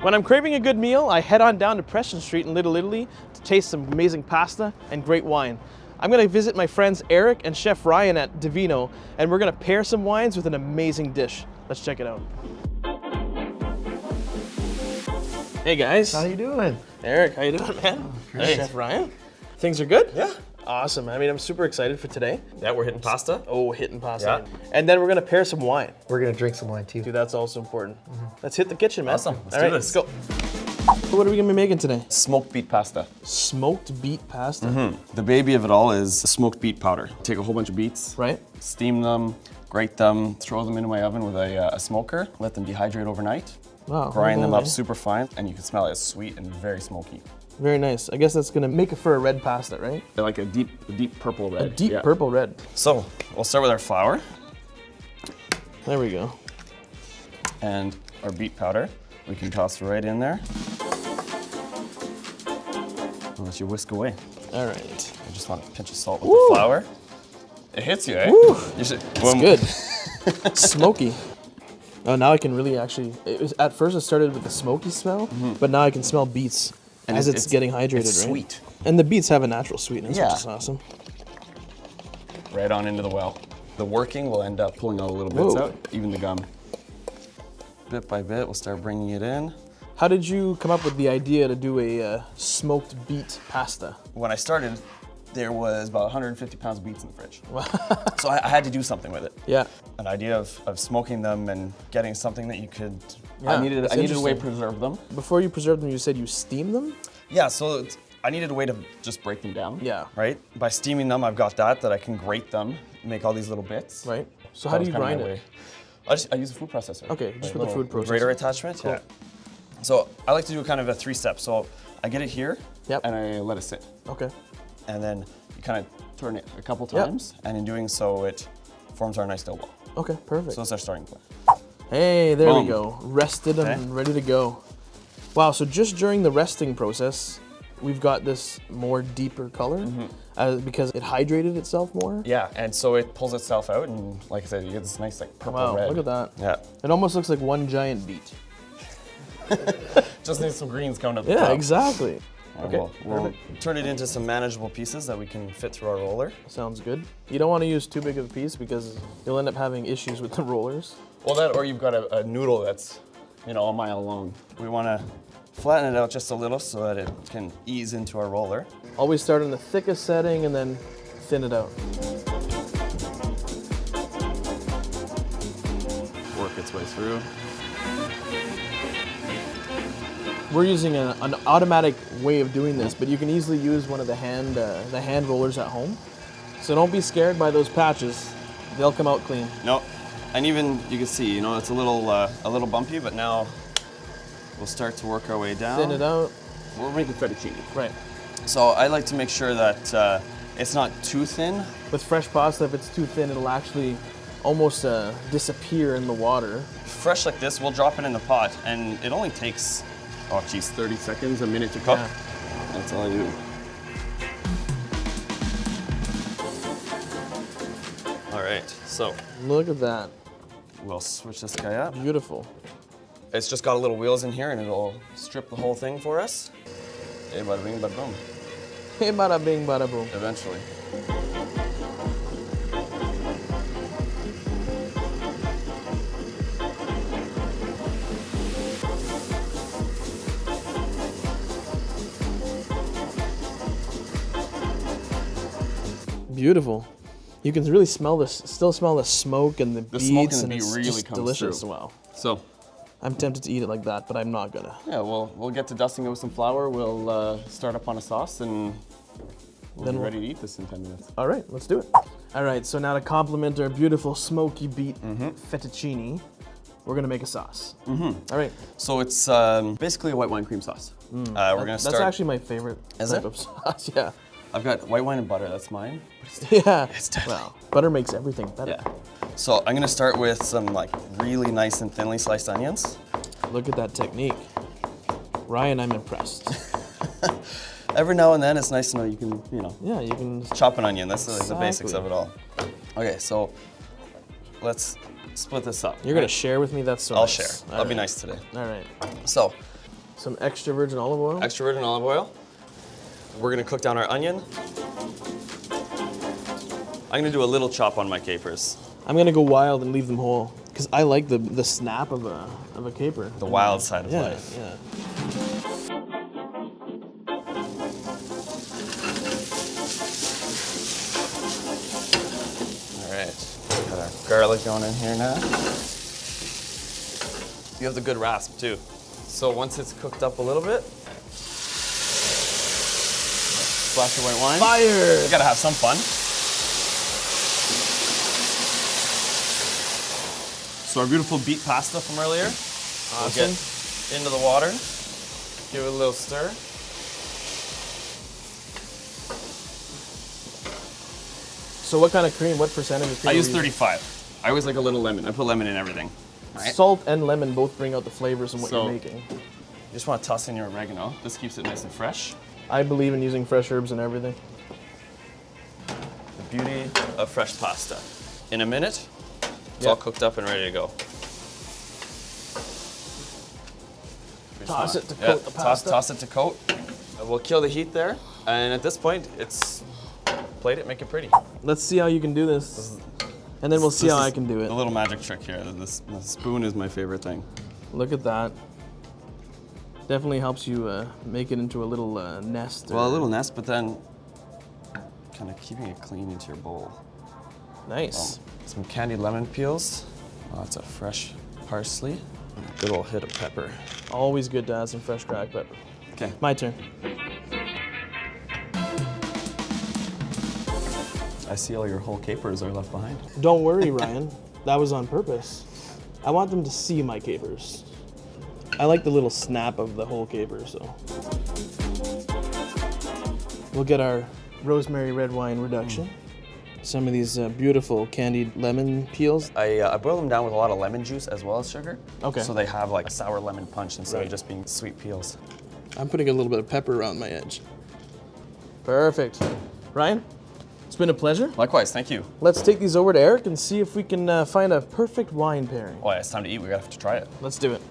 When I'm craving a good meal, I head on down to Preston Street in Little Italy to taste some amazing pasta and great wine. I'm gonna visit my friends Eric and Chef Ryan at DiVino, and we're gonna pair some wines with an amazing dish. Let's check it out. Hey guys. How you doing? Eric, how you doing, man? Hey, Chef Ryan. Things are good? Yeah. Awesome. I mean, I'm super excited for today. Yeah, we're hitting pasta. Oh, hitting pasta. Yeah. And then we're gonna pair some wine. We're gonna drink some wine too. Dude, that's also important. Let's hit the kitchen, man. Awesome. Let's All do right, this. let's go. So what are we gonna be making today? Smoked beet pasta. Smoked beet pasta. The baby of it all is smoked beet powder. Take a whole bunch of beets, Right? steam them, grate them, throw them into my oven with a smoker, let them dehydrate overnight, Wow. grind them up okay. super fine, and you can smell it. It's sweet and very smoky. Very nice. I guess that's gonna make it for a red pasta, right? They're like a deep purple red. A deep Yeah. purple red. So we'll start with our flour There we go. and our beet powder. We can toss right in there. I'll let you whisk away. All right. I just want a pinch of salt with the flour. It hits you, eh? Woo. You should. It's good. Smoky. Oh, now I can really actually, at first it started with the smoky smell, but now I can smell beets And as it's getting hydrated, it's right? sweet. And the beets have a natural sweetness, Yeah. which is awesome. Right on into the well. The working will end up pulling all the little bits Whoa. out, even the gum. Bit by bit, we'll start bringing it in. How did you come up with the idea to do a smoked beet pasta? When I started, there was about 150 pounds of beets in the fridge. So I had to do something with it. Yeah. An idea of smoking them and getting something that you could, Yeah, I needed that's a way to interesting. preserve them. Before you preserve them, you said you steam them? Yeah, so I needed a way to just break them down. Yeah. Right? By steaming them, I've got that I can grate them, make all these little bits. Right. So That how do was you kinda grind my it? way. I use a food processor. Okay, just with the little food processor. Grater attachment, Cool. yeah. So I like to do kind of a 3-step. So I get it here, Yep. and I let it sit. Okay. And then you kind of turn it a couple Yep. times, and in doing so, it forms our nice dough ball. Okay, perfect. So that's our starting point. Hey, there we Boom. go. Rested Okay. and ready to go. Wow, so just during the resting process, we've got this more deeper color because it hydrated itself more? Yeah, and so it pulls itself out, and like I said, you get this nice like purple Wow, red. look at that. Yeah. It almost looks like one giant beet. Just need some greens coming up the Yeah, top. exactly. And Okay, we'll turn it into some manageable pieces that we can fit through our roller. Sounds good. You don't want to use too big of a piece because you'll end up having issues with the rollers. Well, that or you've got a noodle that's, a mile long. We want to flatten it out just a little so that it can ease into our roller. Always start in the thickest setting and then thin it out. Work its way through. We're using an automatic way of doing this, but you can easily use one of the hand rollers at home. So don't be scared by those patches. They'll come out clean. No, and even you can see, it's a little bumpy, but now we'll start to work our way down. Thin it out. We're making fettuccine. Right. So I like to make sure that it's not too thin. With fresh pasta, if it's too thin, it'll actually almost disappear in the water. Fresh like this, we'll drop it in the pot, and it only takes, 30 seconds, a minute to cook. Yeah. That's all I do. All right, so Look at that. we'll switch this guy up. Beautiful. It's just got a little wheels in here, and it'll strip the whole thing for us. Hey, bada bing, bada boom. Hey, bada bing, bada boom. Eventually. Beautiful. You can really smell this, still smell the smoke and the beets, smoke and the and beet it's really just comes delicious. through. Wow. So, I'm tempted to eat it like that, but I'm not gonna. yeah, we'll get to dusting it with some flour. We'll start up on a sauce, and we'll be ready to eat this in 10 minutes. All right, let's do it. All right, so now to complement our beautiful smoky beet fettuccine, we're gonna make a sauce. All right. So it's basically a white wine cream sauce. We're gonna start. That's actually my favorite Is type it? of sauce. Yeah. I've got white wine and butter. That's mine. Yeah. It's deadly. Well, butter makes everything better. Yeah. So I'm gonna start with some really nice and thinly sliced onions. Look at that technique. Ryan, I'm impressed. Every now and then, it's nice to know you can, Yeah, you can. chop an onion. That's the basics Exactly. of it all. Okay, so let's split this up. You're gonna share with me. That's so I'll nice. share. All I'll be right. nice today. All right. So Some extra virgin olive oil. Extra virgin olive oil. We're gonna cook down our onion. I'm gonna do a little chop on my capers. I'm gonna go wild and leave them whole because I like the snap of a caper. The wild side of life. Yeah. All right, got our garlic going in here now. You have the good rasp too. So once it's cooked up a little bit, splash of white wine. Fire! You gotta have some fun. So our beautiful beet pasta from earlier. Awesome. We'll get into the water, give it a little stir. So what kind of cream, what percentage of cream? I are use you using? 35. I always like a little lemon. I put lemon in everything. Right. Salt and lemon both bring out the flavors in what So- you're making. You just want to toss in your oregano. This keeps it nice and fresh. I believe in using fresh herbs and everything. The beauty of fresh pasta. In a minute, it's Yeah. all cooked up and ready to go. Toss it to coat the pasta. Toss it to coat. We'll kill the heat there. And at this point, it's plate it, make it pretty. Let's see how you can do this. And then we'll see This how is I can do it. A little magic trick here. The spoon is my favorite thing. Look at that. Definitely helps you make it into a little nest. Well, a little nest, but then kind of keeping it clean into your bowl. Nice. Some candied lemon peels. Lots of fresh parsley. And a good old hit of pepper. Always good to add some fresh cracked pepper. Okay. My turn. I see all your whole capers are left behind. Don't worry, Ryan. That was on purpose. I want them to see my capers. I like the little snap of the whole caper, so. We'll get our rosemary red wine reduction. Some of these beautiful candied lemon peels. I boil them down with a lot of lemon juice as well as sugar. Okay. So they have like a sour lemon punch instead Right. of just being sweet peels. I'm putting a little bit of pepper around my edge. Perfect. Ryan, it's been a pleasure. Likewise, thank you. Let's take these over to Eric and see if we can find a perfect wine pairing. Oh yeah, it's time to eat. We have to try it. Let's do it.